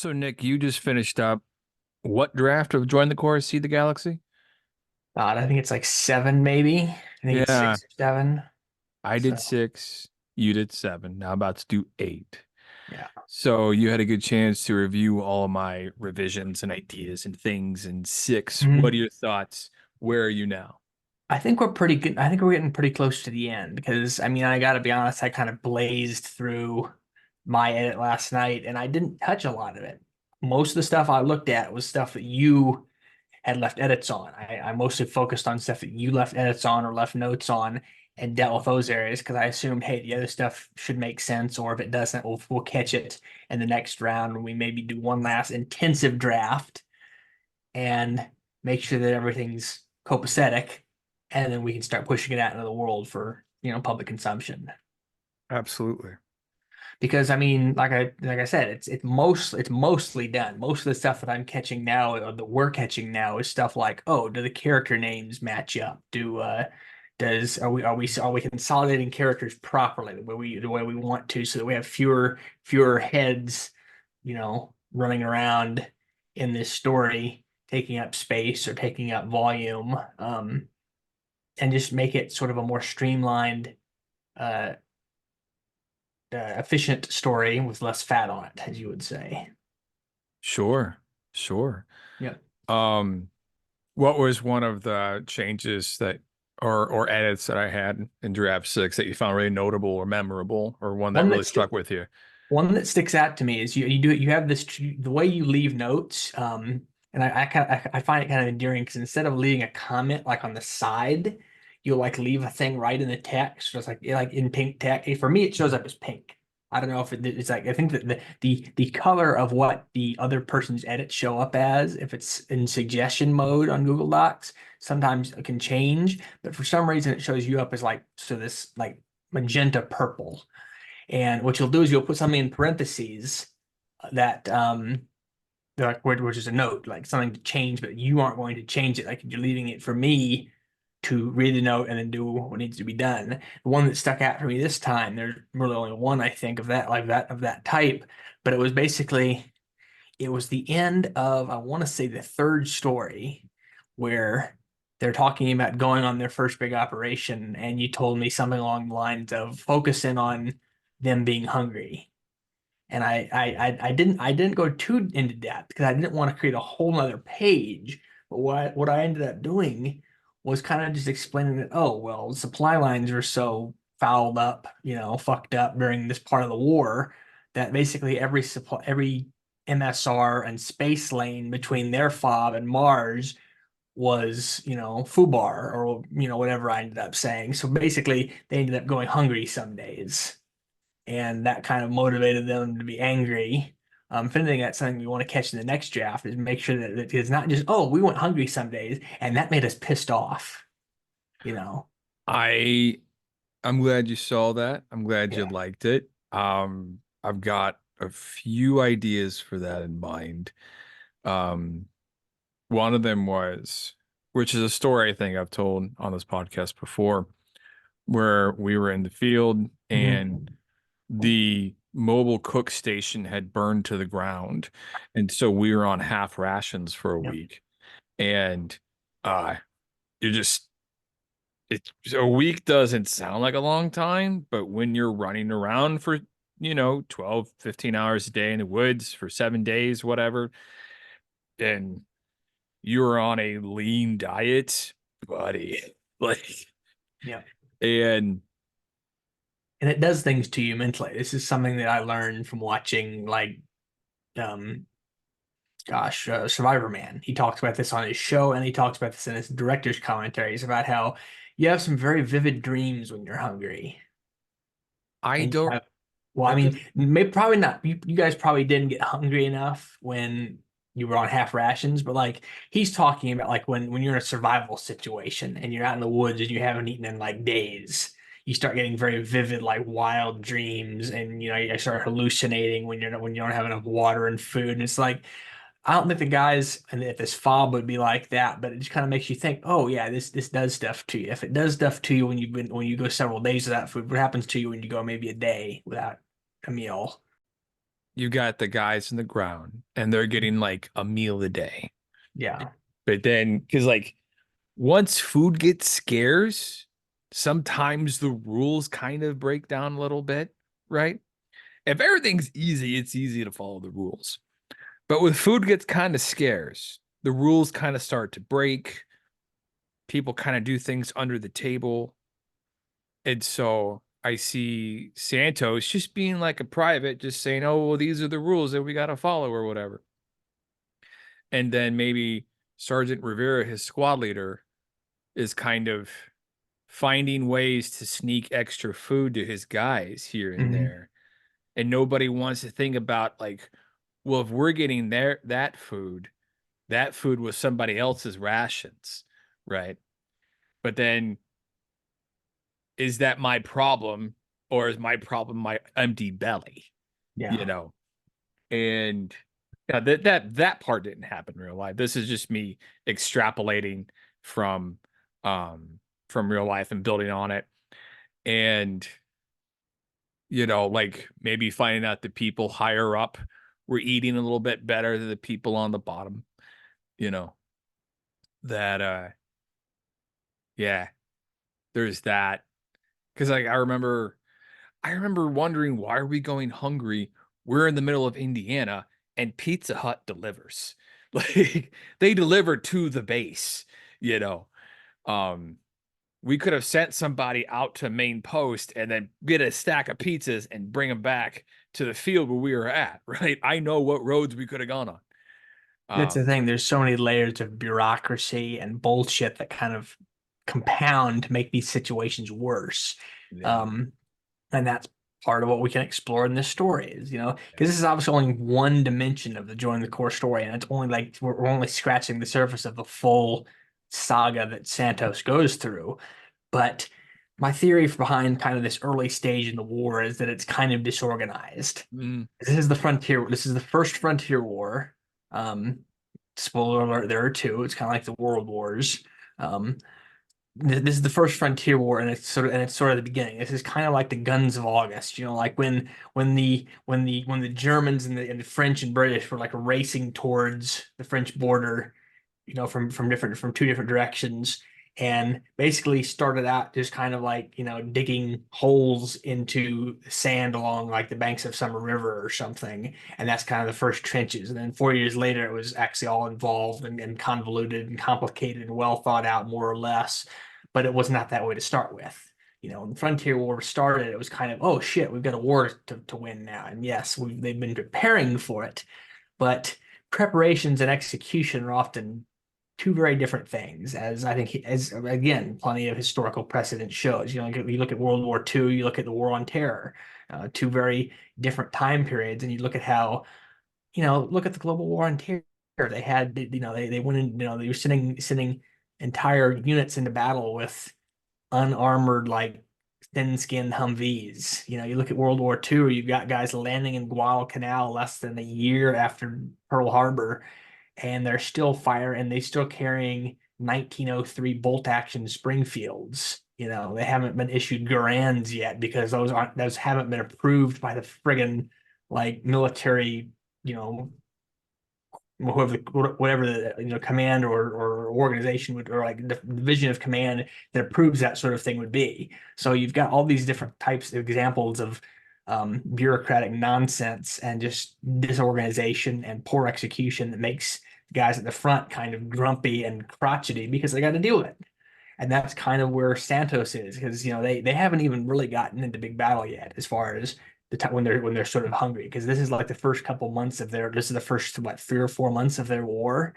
So, Nick, you just finished up what draft of Join the Chorus, See the Galaxy? God, I think it's like seven, maybe. I think it's Yeah, 6 or 7. I did So 6, you did 7. Now about to do 8. yeah, So you had a good chance to review all of my revisions and ideas and things in 6. What are Mhm. your thoughts? Where are you now? I think we're pretty good. I think we're getting pretty close to the end because I mean, I got to be honest, I kind of blazed through my edit last night and I didn't touch a lot of it. Most of the stuff I looked at was stuff that you had left edits on. I mostly focused on stuff that you left edits on or left notes on and dealt with those areas because I assumed, hey, the other stuff should make sense, or if it doesn't, we'll catch it in the next round when we maybe do one last intensive draft and make sure that everything's copacetic, and then we can start pushing it out into the world for public consumption. Absolutely. Because I mean, like I said, it's mostly done. Most of the stuff that I'm catching now, or that we're catching now, is stuff like, oh, do the character names match up? Do does are we consolidating characters properly the way we want to, so that we have fewer heads, running around in this story, taking up space or taking up volume, and just make it sort of a more streamlined, uh, efficient story with less fat on it, as you would say. Sure. Sure. Yeah. Um, what was one of the changes that or edits that I had in draft 6 that you found really notable or memorable or one that One really that sti- stuck with you? one that sticks out to me is you have this the way you leave notes, and I find it kind of endearing because instead of leaving a comment like on the side, you'll like leave a thing right in the text, so it's like in pink text. For me, it shows up as pink. I don't know if it's like, I think that the color of what the other person's edits show up as, if it's in suggestion mode on Google Docs, sometimes it can change, but for some reason it shows you up as like, so this like magenta purple. And what you'll do is you'll put something in parentheses that like, which is a note, like something to change, but you aren't going to change it. Like, you're leaving it for me to read the note and then do what needs to be done. The one that stuck out for me this time, there's really only one, I think, of that, like that, of that type, but it was the end of, I want to say, the third story, where they're talking about going on their first big operation, and you told me something along the lines of focusing on them being hungry. And I didn't go too into depth because I didn't want to create a whole nother page. But what I ended up doing was kind of just explaining that, oh, well, supply lines were so fouled up, fucked up during this part of the war, that basically every MSR and space lane between their fob and Mars was, FUBAR, or whatever I ended up saying. So basically they ended up going hungry some days, and that kind of motivated them to be angry. If anything, that's something we want to catch in the next draft, is make sure that it's not just, oh, we went hungry some days and that made us pissed off, you know? I I'm glad you saw that. I'm glad you Yeah. liked it. I've got a few ideas for that in mind. Um, one of them was, which is a story I think I've told on this podcast before, where we were in the field and Mhm. the mobile cook station had burned to the ground. And so we were on half rations for a Yep. week. And uh you just it a week doesn't sound like a long time, but when you're running around for, 12, 15 hours a day in the woods for 7 days, whatever, and you're on a lean diet, buddy. Like, Yep. and And it does things to you mentally. This is something that I learned from watching, like, um, Survivor Man. He talks about this on his show, and he talks about this in his director's commentaries about how you have some very vivid dreams when you're hungry. I And you don't have, well, I okay. mean, maybe probably not. You guys probably didn't get hungry enough when you were on half rations, but like, he's talking about like when you're in a survival situation and you're out in the woods and you haven't eaten in like days, you start getting very vivid, like wild dreams, and you start hallucinating when you don't have enough water and food. And it's like, I don't think the guys and if this fob would be like that, but it just kind of makes you think, oh yeah, this does stuff to you. If it does stuff to you when you go several days without food, what happens to you when you go maybe a day without a meal? you got the guys in the ground and they're getting like a meal a day. Yeah. But then, because like once food gets scarce, sometimes the rules kind of break down a little bit, right? If everything's easy, it's easy to follow the rules. But when food gets kind of scarce, the rules kind of start to break. People kind of do things under the table. And so I see Santos just being like a private, just saying, oh, well, these are the rules that we got to follow or whatever. And then maybe Sergeant Rivera, his squad leader, is kind of finding ways to sneak extra food to his guys here and Hmm. there. And nobody wants to think about like, well, if we're getting that food was somebody else's rations, right? But then is that my problem or is my problem my empty belly? You Yeah. know? And yeah, that part didn't happen in real life. This is just me extrapolating from um from real life and building on it. And like maybe finding out the people higher up were eating a little bit better than the people on the bottom, you know, that yeah, there's that. Cause like I remember wondering why are we going hungry? We're in the middle of Indiana and Pizza Hut delivers. Like they deliver to the base, you know. Um we could have sent somebody out to main post and then get a stack of pizzas and bring them back to the field where we were at, right? I know what roads we could have gone on. That's the Um thing. There's so many layers of bureaucracy and bullshit that kind of compound to make these situations worse. yeah. Um, and that's part of what we can explore in this story is, because this is obviously only one dimension of the Join the Core story, and it's only like we're only scratching the surface of the full saga that Santos goes through. But my theory behind kind of this early stage in the war is that it's kind of disorganized. Mm, This is the frontier. This is the first frontier war. Um, Spoiler alert, there are two. It's kind of like the World Wars. Um, this is the first frontier war, and it's sort of the beginning. This is kind of like the Guns of August, like when the Germans and the French and British were like racing towards the French border, from two different directions, and basically started out just kind of like digging holes into sand along like the banks of some river or something, and that's kind of the first trenches. And then 4 years later, it was actually all involved and convoluted and complicated and well thought out, more or less, but it was not that way to start with. When the Frontier War started, it was kind of, oh shit, we've got a war to win now. And yes, they've been preparing for it, but preparations and execution are often two very different things, as I think, as again, plenty of historical precedent shows. You look at World War II, you look at the War on Terror, two very different time periods, and you look at how, look at the global war on terror. They had, they went in, they were sending entire units into battle with unarmored, like thin-skinned Humvees. You look at World War II, you've got guys landing in Guadalcanal less than a year after Pearl Harbor, and they're still firing, and they're still carrying 1903 bolt-action Springfields. They haven't been issued Garands yet because those haven't been approved by the friggin' like military, you know, whoever whatever the command or organization would, or like the division of command that approves that sort of thing would be. So you've got all these different types of examples of bureaucratic nonsense and just disorganization and poor execution that makes guys at the front kind of grumpy and crotchety because they got to deal with it. And that's kind of where Santos is, because they haven't even really gotten into big battle yet as far as the time when they're sort of hungry, because this is like the first couple months of their this is the first, what, 3 or 4 months of their war.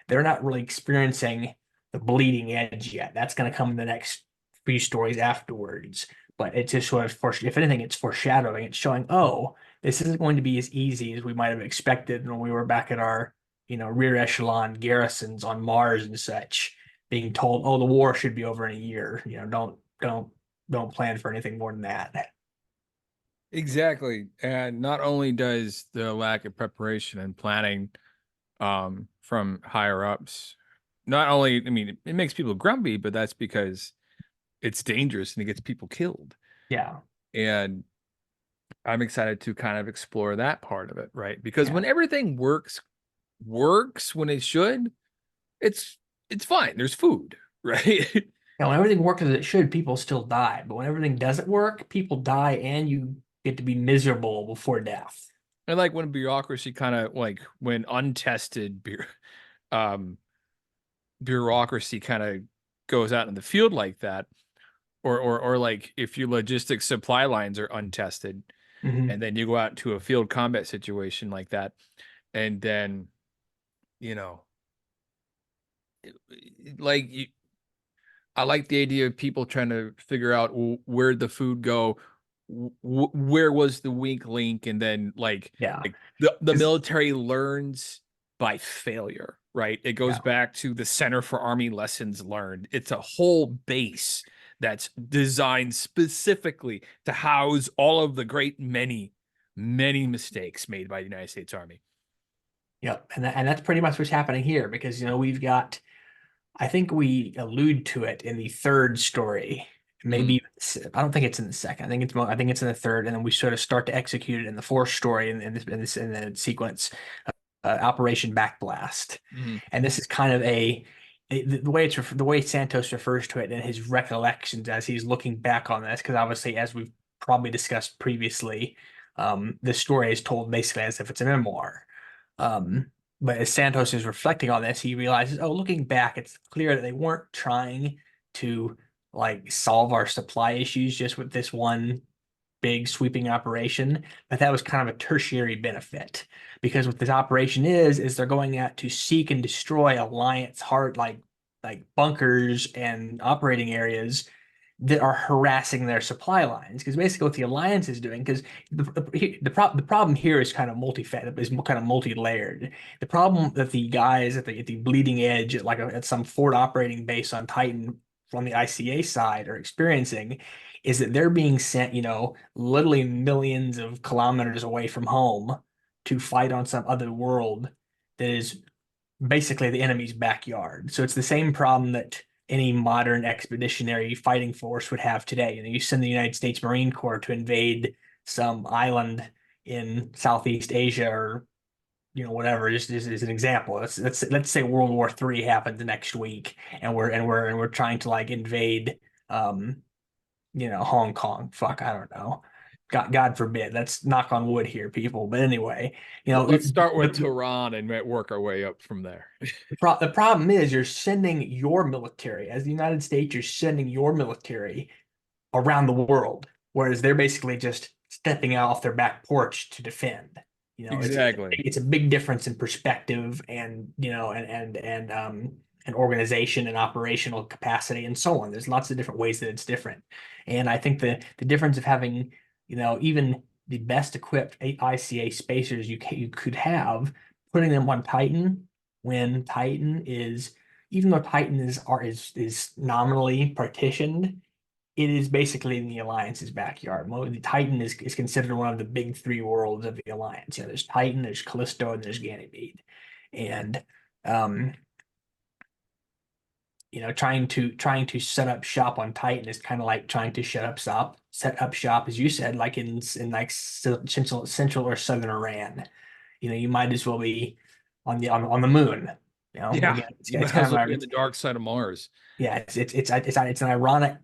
They're not really experiencing the bleeding edge yet. That's going to come in the next few stories afterwards. But it's just sort of, if anything, it's foreshadowing. It's showing, oh, this isn't going to be as easy as we might have expected when we were back at our rear echelon garrisons on Mars and such, being told, oh, the war should be over in a year. Don't plan for anything more than that. exactly. And not only does the lack of preparation and planning from higher ups, not only, I mean, it makes people grumpy, but that's because it's dangerous and it gets people killed. Yeah. And I'm excited to kind of explore that part of it, right? Because Yeah. when everything works when it should, it's it's fine. There's food, right? Now, when everything works as it should, people still die. But when everything doesn't work, people die and you get to be miserable before death. And like when bureaucracy kind of like when untested um bureaucracy kind of goes out in the field like that, or like if your logistics supply lines are untested, Hmm. and then you go out into a field combat situation like that, and then you know, like you, I like the idea of people trying to figure out where'd the food go, where was the weak link, and then Yeah. like the 'Cause- military learns by failure, right? It goes yeah. back to the Center for Army Lessons Learned. It's a whole base that's designed specifically to house all of the great many mistakes made by the United States Army. Yep. And that's pretty much what's happening here because, we've got, I think we allude to it in the third story. Mhm. Maybe I don't think it's in the second. I think it's in the third, and then we sort of start to execute it in the fourth story in the sequence, Operation Backblast. Mhm. And this is kind of the way the way Santos refers to it in his recollections as he's looking back on this, because obviously, as we've probably discussed previously, this story is told basically as if it's a memoir. Um, but as Santos is reflecting on this, he realizes, oh, looking back, it's clear that they weren't trying to like solve our supply issues just with this one big sweeping operation, but that was kind of a tertiary benefit because what this operation is they're going out to seek and destroy alliance hard like bunkers and operating areas that are harassing their supply lines. Because basically, what the alliance is doing, because the problem here is kind of is kind of multi-layered. The problem that the guys at the bleeding edge, at some forward operating base on Titan from the ICA side are experiencing, is that they're being sent, literally millions of kilometers away from home to fight on some other world that is basically the enemy's backyard. So it's the same problem that any modern expeditionary fighting force would have today. You send the United States Marine Corps to invade some island in Southeast Asia or whatever. Just as an example, let's say World War III happens next week, and we're trying to like invade, Hong Kong. Fuck, I don't know. God forbid. Let's knock on wood here, people. But anyway, Let's start with the, Tehran and work our way up from there. the problem is you're sending your military, as the United States, you're sending your military around the world, whereas they're basically just stepping out off their back porch to defend. Exactly. It's a big difference in perspective and and organization and operational capacity and so on. There's lots of different ways that it's different, and I think the difference of having even the best equipped ICA spacers you could have, putting them on Titan when Titan is, even though Titan is nominally partitioned, it is basically in the Alliance's backyard. The Titan is considered one of the big three worlds of the Alliance. There's Titan, there's Callisto, and there's Ganymede. And um, trying to set up shop on Titan is kind of like trying to set up shop, as you said, like in like central or southern Iran. You might as well be on the moon. Yeah, Again, you it's might kind as of well be in the dark side of Mars. yeah, it's an ironic,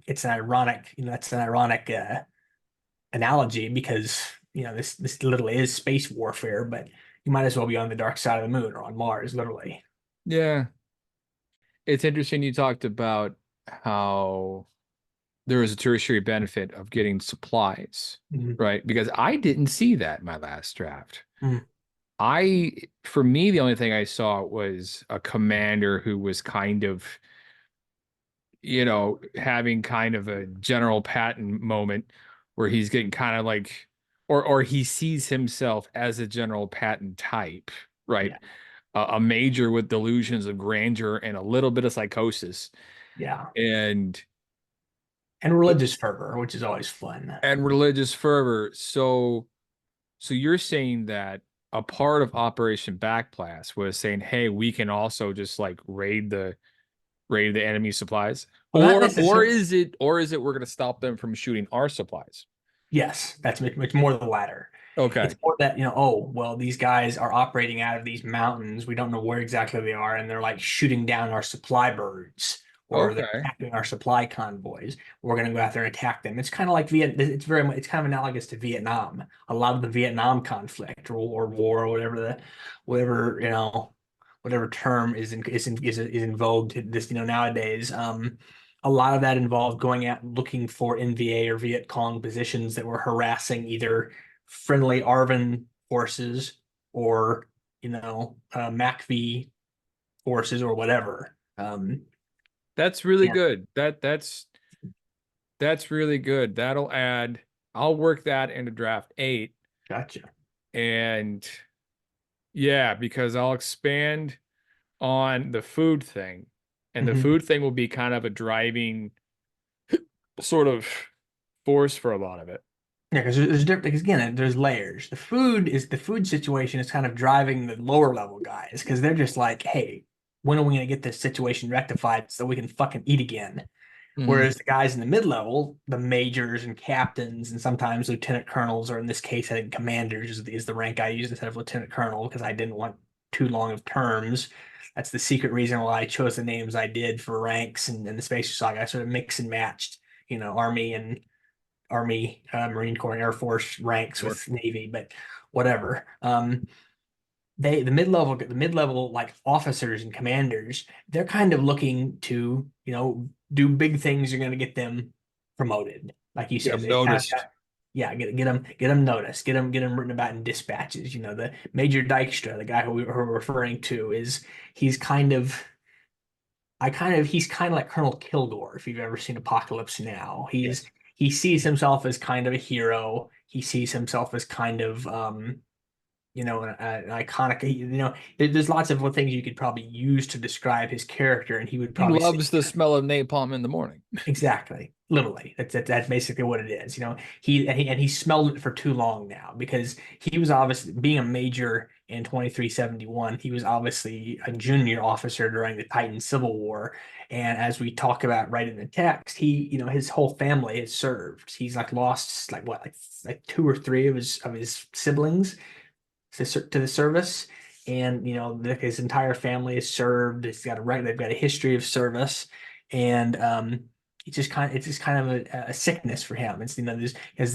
that's an ironic analogy because this literally is space warfare, but you might as well be on the dark side of the moon or on Mars, literally. Yeah, it's interesting you talked about how there is a tertiary benefit of getting supplies, Mhm. right? Because I didn't see that in my last draft. Mhm. For me, the only thing I saw was a commander who was kind of, having kind of a General Patton moment where he's getting kind of like, or he sees himself as a General Patton type, right? Yeah, A major with delusions of grandeur and a little bit of psychosis, yeah, and and religious fervor, which is always fun. religious fervor. So you're saying that a part of Operation Backblast was saying, "Hey, we can also just like raid the enemy supplies," Well, not or necessarily. is it we're going to stop them from shooting our supplies? Yes, that's much more the latter. It's Okay. more that, oh, well, these guys are operating out of these mountains. We don't know where exactly they are, and they're like shooting down our supply birds or they're Okay. attacking our supply convoys. We're going to go out there and attack them. It's kind of like it's kind of analogous to Vietnam. A lot of the Vietnam conflict or war or whatever, whatever term is in vogue to this, nowadays. A lot of that involved going out and looking for NVA or Viet Cong positions that were harassing either friendly ARVN forces or MACV forces or whatever. That's really Yeah, good. That's really good. That'll add, I'll work that into draft 8. gotcha. And yeah, because I'll expand on the food thing. And the Hmm. food thing will be kind of a driving sort of force for a lot of it. Yeah, because there's different. Because again, there's layers. The food situation is kind of driving the lower level guys because they're just like, hey, when are we gonna get this situation rectified so we can fucking eat again? Mhm. Whereas the guys in the mid-level, the majors and captains and sometimes lieutenant colonels, or in this case, I think commanders is the rank I used instead of lieutenant colonel because I didn't want too long of terms. That's the secret reason why I chose the names I did for ranks and the Spacer Saga. I sort of mix and matched, Army, Marine Corps, and Air Force ranks Sure. with Navy, but whatever. The mid level like officers and commanders, they're kind of looking to do big things. You're going to get them promoted, like you Get said. them They kind of noticed. yeah, get them noticed, get them written about in dispatches. The Major Dykstra, the guy who we're referring to, he's kind of he's kind of like Colonel Kilgore if you've ever seen Apocalypse Now. Yes. He sees himself as kind of a hero. He sees himself as kind of an iconic, there's lots of things you could probably use to describe his character, and he would He probably say, loves the smell of napalm in the morning. exactly, literally. That's basically what it is. He smelled it for too long now because he was obviously being a major in 2371. He was obviously a junior officer during the Titan Civil War, and as we talk about right in the text, his whole family has served. He's like lost like what like two or three of his siblings to the service, and his entire family is served. They've got a history of service, and it's just kind of a sickness for him. It's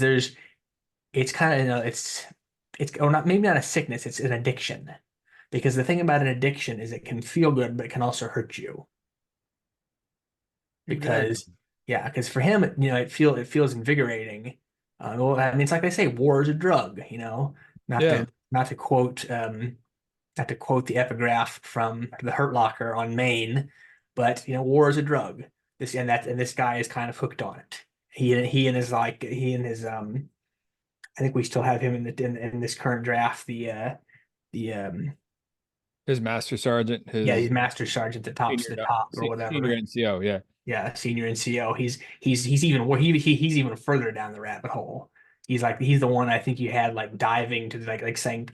there's it's kind of it's or not maybe not a sickness. It's an addiction because the thing about an addiction is it can feel good, but it can also hurt you Exactly. because because for him it feels invigorating. Well, I mean, it's like they say, war is a drug. Not Yeah. to not to quote not to quote the epigraph from the Hurt Locker on Maine, but war is a drug. This guy is kind of hooked on it. He and his I think we still have him in this current draft. The His master sergeant, Yeah, he's his master sergeant that tops senior the top or senior whatever. NCO. Yeah. Yeah, senior NCO. He's even he's even further down the rabbit hole. He's the one I think you had like diving to like saying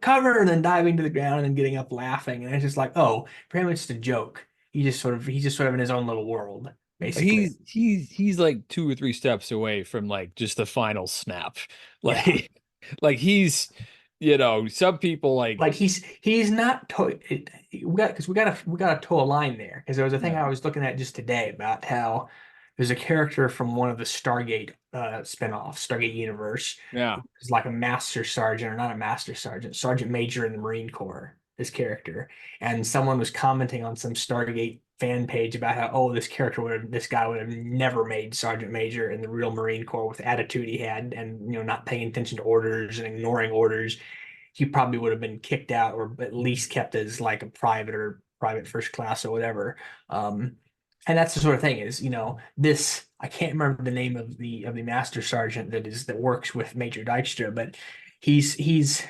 cover and then diving to the ground and then getting up laughing, and it's just like, oh, for him it's just a joke. He's just sort of in his own little world basically. He's like 2 or 3 steps away from like just the final snap. Yeah. Like like some people like Like he's not to it, we got to toe a line there because there was a thing yeah, I was looking at just today about how there's a character from one of the Stargate spinoffs, Stargate universe, yeah. who's like a master sergeant or not a master sergeant, sergeant major in the Marine Corps, this character. And someone was commenting on some Stargate fan page about how, oh, this guy would have never made sergeant major in the real Marine Corps with the attitude he had and not paying attention to orders and ignoring orders. He probably would have been kicked out or at least kept as like a private or private first class or whatever. Um, and that's the sort of thing is, this I can't remember the name of the master sergeant that works with Major Dykstra, but he's he's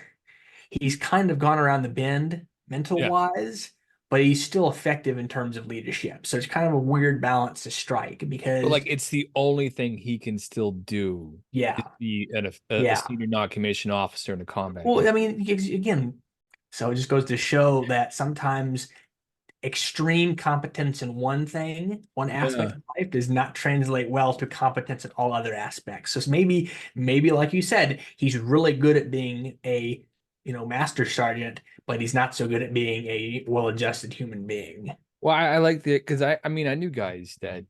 he's kind of gone around the bend mental Yeah. wise, but he's still effective in terms of leadership. So it's kind of a weird balance to strike But because like it's the only thing he can still do is yeah, be a yeah. senior non-commissioned officer in a combat Well, unit. I mean, again, so it just goes to show that sometimes extreme competence in one thing, one aspect Yeah. of life, does not translate well to competence in all other aspects. So maybe like you said, he's really good at being a, master sergeant, but he's not so good at being a well-adjusted human being. Well, I like the because I mean I knew guys that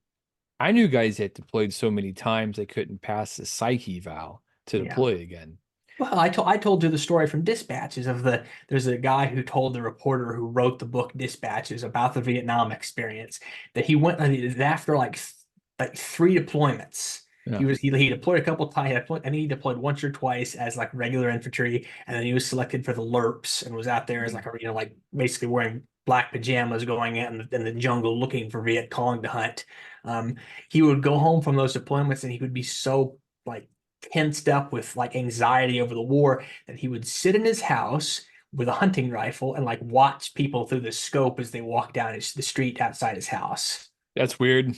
deployed so many times they couldn't pass the psyche eval to Yeah. deploy again. Well, I told you the story from Dispatches of there's a guy who told the reporter who wrote the book Dispatches about the Vietnam experience that he went after like three deployments. Yeah. He deployed a couple times, and he deployed once or twice as like regular infantry, and then he was selected for the LURPS and was out there as Mhm. like like basically wearing black pajamas going out in the jungle looking for Viet Cong to hunt. Um, he would go home from those deployments and he would be so like tensed up with like anxiety over the war that he would sit in his house with a hunting rifle and like watch people through the scope as they walk down the street outside his house. That's weird.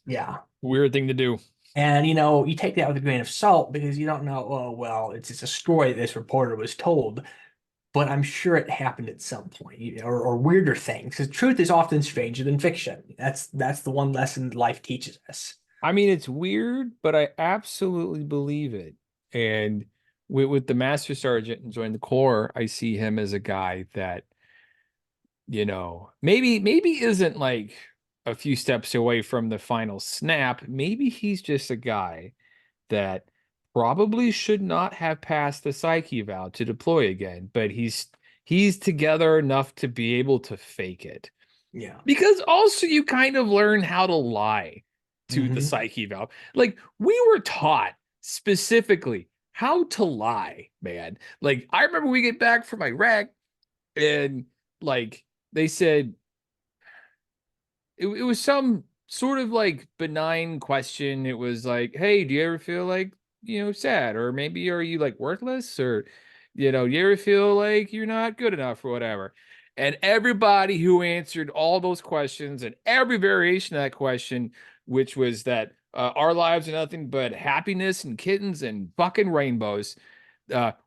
Yeah. Weird thing to do. And you take that with a grain of salt because you don't know, oh well, it's just a story that this reporter was told, but I'm sure it happened at some point, or weirder things. Because truth is often stranger than fiction. That's the one lesson life teaches us. I mean, it's weird, but I absolutely believe it. And with the master sergeant and join the corps, I see him as a guy that, maybe isn't like a few steps away from the final snap. Maybe he's just a guy that probably should not have passed the psyche eval to deploy again, but he's together enough to be able to fake it. Yeah. Because also you kind of learn how to lie to the Hmm. psyche valve. Like we were taught specifically how to lie, man. Like I remember we get back from Iraq and like they said it was some sort of like benign question. It was like, hey, do you ever feel like, sad? Or maybe are you like worthless? Or, you ever feel like you're not good enough or whatever? And everybody who answered all those questions and every variation of that question, which was that our lives are nothing but happiness and kittens and fucking rainbows,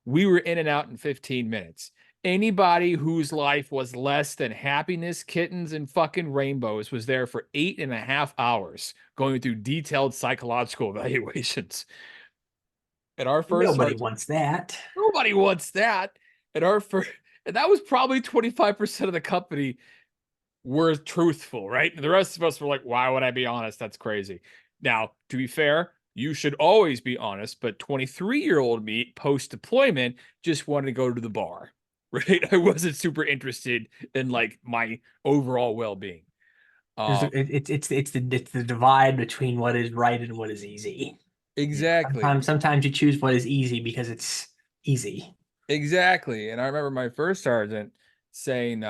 we were in and out in 15 minutes. Anybody whose life was less than happiness, kittens, and fucking rainbows was there for 8.5 hours going through detailed psychological evaluations. At our first Nobody sergeant, wants that. nobody wants that. At our first, and that was probably 25% of the company were truthful, right? And the rest of us were like, why would I be honest? That's crazy. Now, to be fair, you should always be honest, but 23-year-old me post deployment just wanted to go to the bar, right? I wasn't super interested in like my overall well being. There's Um, it's the divide between what is right and what is easy. exactly. Sometimes you choose what is easy because it's easy. Exactly. And I remember my first sergeant saying,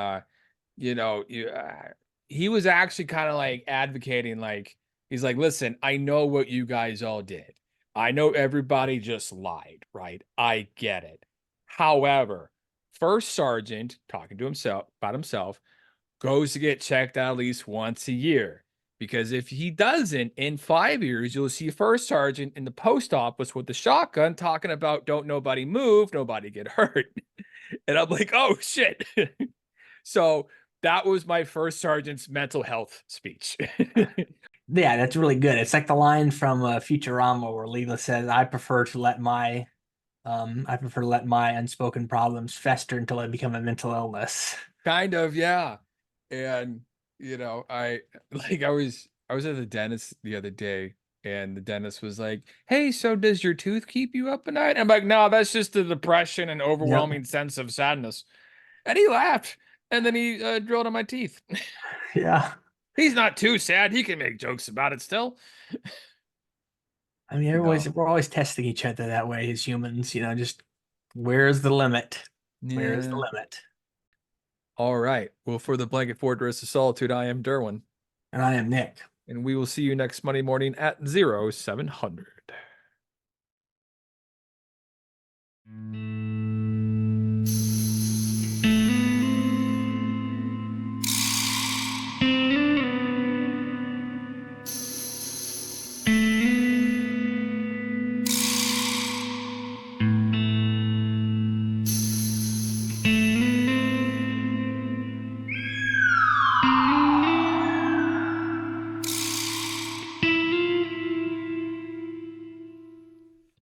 he was actually kind of like advocating, like, he's like, listen, I know what you guys all did. I know everybody just lied, right? I get it. However, first sergeant talking to himself about himself goes to get checked out at least once a year. Because if he doesn't, in 5 years, you'll see first sergeant in the post office with the shotgun talking about don't nobody move, nobody get hurt. And I'm like, oh shit. So that was my first sergeant's mental health speech. Yeah, that's really good. It's like the line from Futurama where Leela says, I prefer to let my unspoken problems fester until they become a mental illness." Kind of, yeah. And I like I was at the dentist the other day and the dentist was like, "Hey, so does your tooth keep you up at night?" I'm like, "No, that's just the depression and Yep. overwhelming sense of sadness." And he laughed and then he drilled on my teeth. Yeah. He's not too sad. He can make jokes about it still. I mean, No. we're always testing each other that way as humans, just where's the limit? Where's the Yeah. limit? All right. Well, for the Blanket Fortress of Solitude, I am Derwin, And I am Nick. and we will see you next Monday morning at 0700.